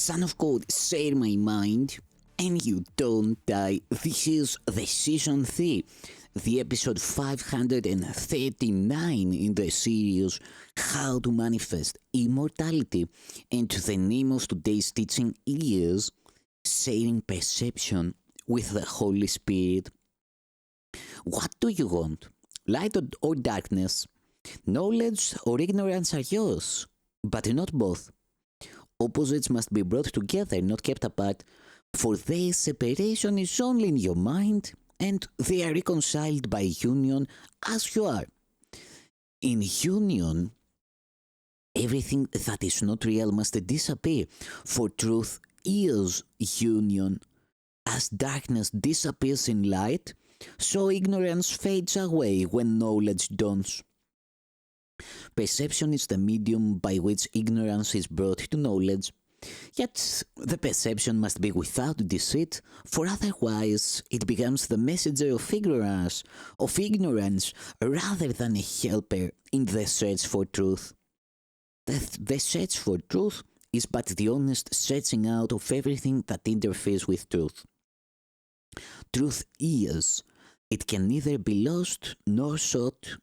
Son of God, share my mind, and you don't die. This is the season 3, the episode 539 in the series How to Manifest Immortality. And the name of today's teaching is Sharing Perception with the Holy Spirit. What do you want? Light or darkness? Knowledge or ignorance are yours, but not both. Opposites must be brought together, not kept apart, for their separation is only in your mind, and they are reconciled by union as you are. In union, everything that is not real must disappear, for truth is union. As darkness disappears in light, so ignorance fades away when knowledge dawns. Perception is the medium by which ignorance is brought to knowledge. Yet the perception must be without deceit, for otherwise it becomes the messenger of ignorance, rather than a helper in the search for truth. The search for truth is but the honest searching out of everything that interferes with truth. Truth is. It can neither be lost, nor sought,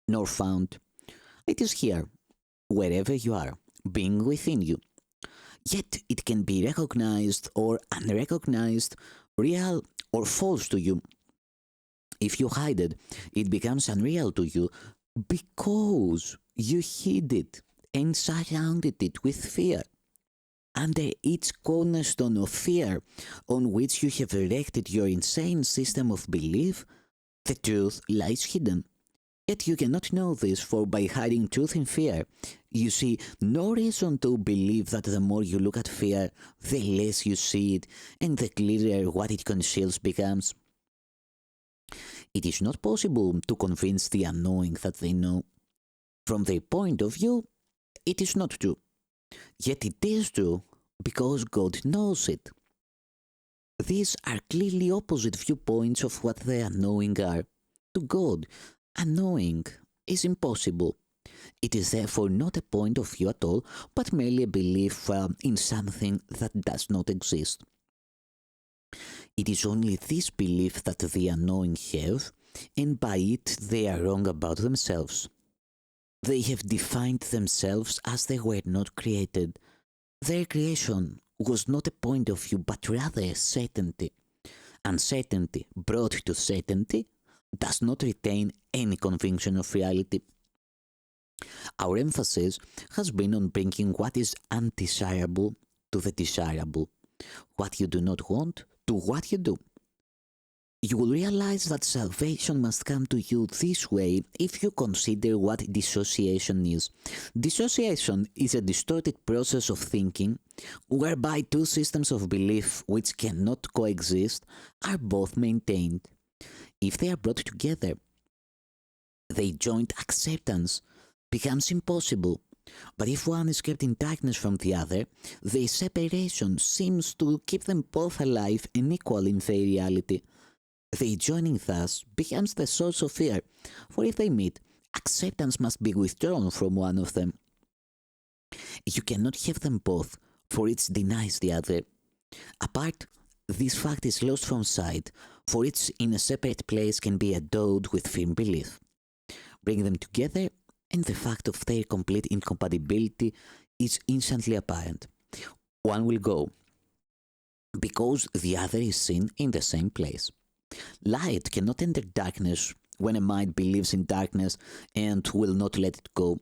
nor found. It is here, wherever you are, being within you. Yet it can be recognized or unrecognized, real or false to you. If you hide it, it becomes unreal to you because you hid it and surrounded it with fear. Under each cornerstone of fear on which you have erected your insane system of belief, the truth lies hidden. Yet you cannot know this, for by hiding truth in fear, you see no reason to believe that the more you look at fear, the less you see it, and the clearer what it conceals becomes. It is not possible to convince the unknowing that they know. From their point of view, it is not true. Yet it is true because God knows it. These are clearly opposite viewpoints of what the unknowing are. To God, unknowing is impossible. It is therefore not a point of view at all, but merely a belief in something that does not exist. It is only this belief that the unknowing have, and by it they are wrong about themselves. They have defined themselves as they were not created. Their creation was not a point of view, but rather a certainty. Uncertainty brought to certainty does not retain any conviction of reality. Our emphasis has been on bringing what is undesirable to the desirable, what you do not want to what you do. You will realize that salvation must come to you this way if you consider what dissociation is. Dissociation is a distorted process of thinking whereby two systems of belief which cannot coexist are both maintained. If they are brought together, their joint acceptance becomes impossible. But if one is kept in darkness from the other, their separation seems to keep them both alive and equal in their reality. Their joining thus becomes the source of fear, for if they meet, acceptance must be withdrawn from one of them. You cannot have them both, for each denies the other. Apart, this fact is lost from sight, for each in a separate place can be endowed with firm belief. Bring them together, and the fact of their complete incompatibility is instantly apparent. One will go, because the other is seen in the same place. Light cannot enter darkness when a mind believes in darkness and will not let it go.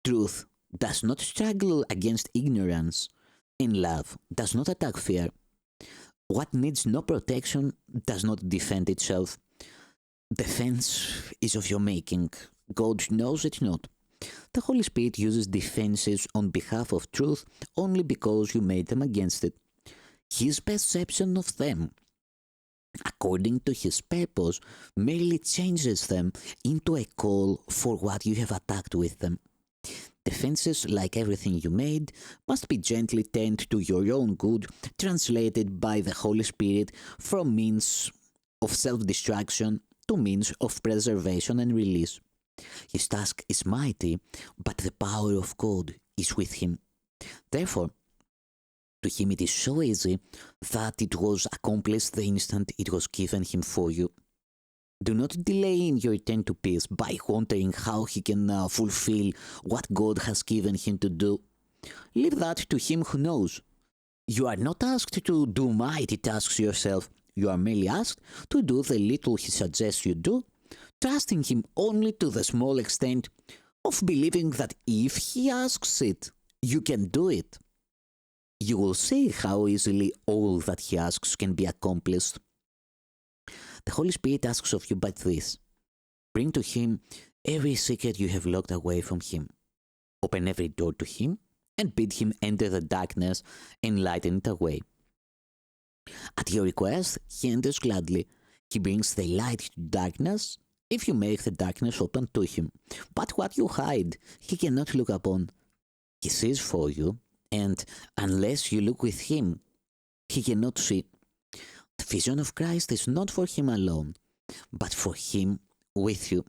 Truth does not struggle against ignorance, and love does not attack fear. What needs no protection does not defend itself. Defense is of your making. God knows it not. The Holy Spirit uses defenses on behalf of truth only because you made them against it. His perception of them, according to his purpose, merely changes them into a call for what you have attacked with them. Defenses, like everything you made, must be gently turned to your own good, translated by the Holy Spirit from means of self-destruction to means of preservation and release. His task is mighty, but the power of God is with him. Therefore, To him it is so easy that it was accomplished the instant it was given him for you. Do not delay in your return to peace by wondering how he can fulfill what God has given him to do. Leave that to him who knows. You are not asked to do mighty tasks yourself. You are merely asked to do the little he suggests you do, trusting him only to the small extent of believing that if he asks it, you can do it. You will see how easily all that he asks can be accomplished. The Holy Spirit asks of you but this: bring to him every secret you have locked away from him. Open every door to him and bid him enter the darkness and lighten it away. At your request, he enters gladly. He brings the light to darkness if you make the darkness open to him. But what you hide, he cannot look upon. He sees for you, and unless you look with him, he cannot see. The vision of Christ is not for him alone, but for him with you.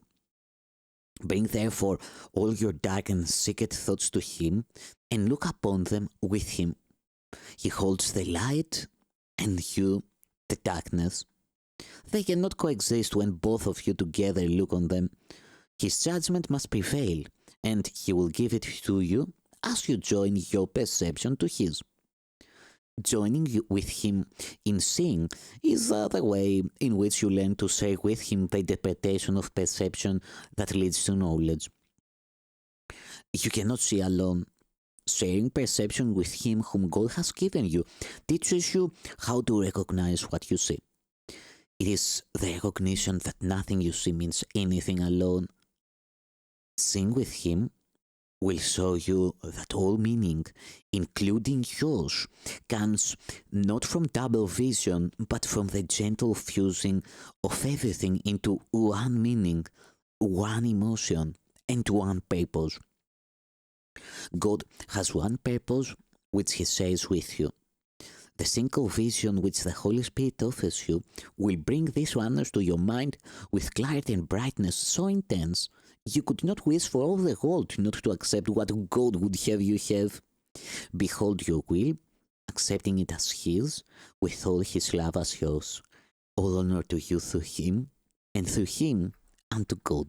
Bring therefore all your dark and secret thoughts to him, and look upon them with him. He holds the light, and you the darkness. They cannot coexist when both of you together look on them. His judgment must prevail, and he will give it to you as you join your perception to his. Joining you with him in seeing is the way in which you learn to share with him the interpretation of perception that leads to knowledge. You cannot see alone. Sharing perception with him whom God has given you teaches you how to recognize what you see. It is the recognition that nothing you see means anything alone. Seeing with him will show you that all meaning, including yours, comes not from double vision, but from the gentle fusing of everything into one meaning, one emotion, and one purpose. God has one purpose which he shares with you. The single vision which the Holy Spirit offers you will bring these wonders to your mind with clarity and brightness so intense you could not wish for all the world not to accept what God would have you have. Behold your will, accepting it as his, with all his love as yours. All honor to you through him, and through him unto God.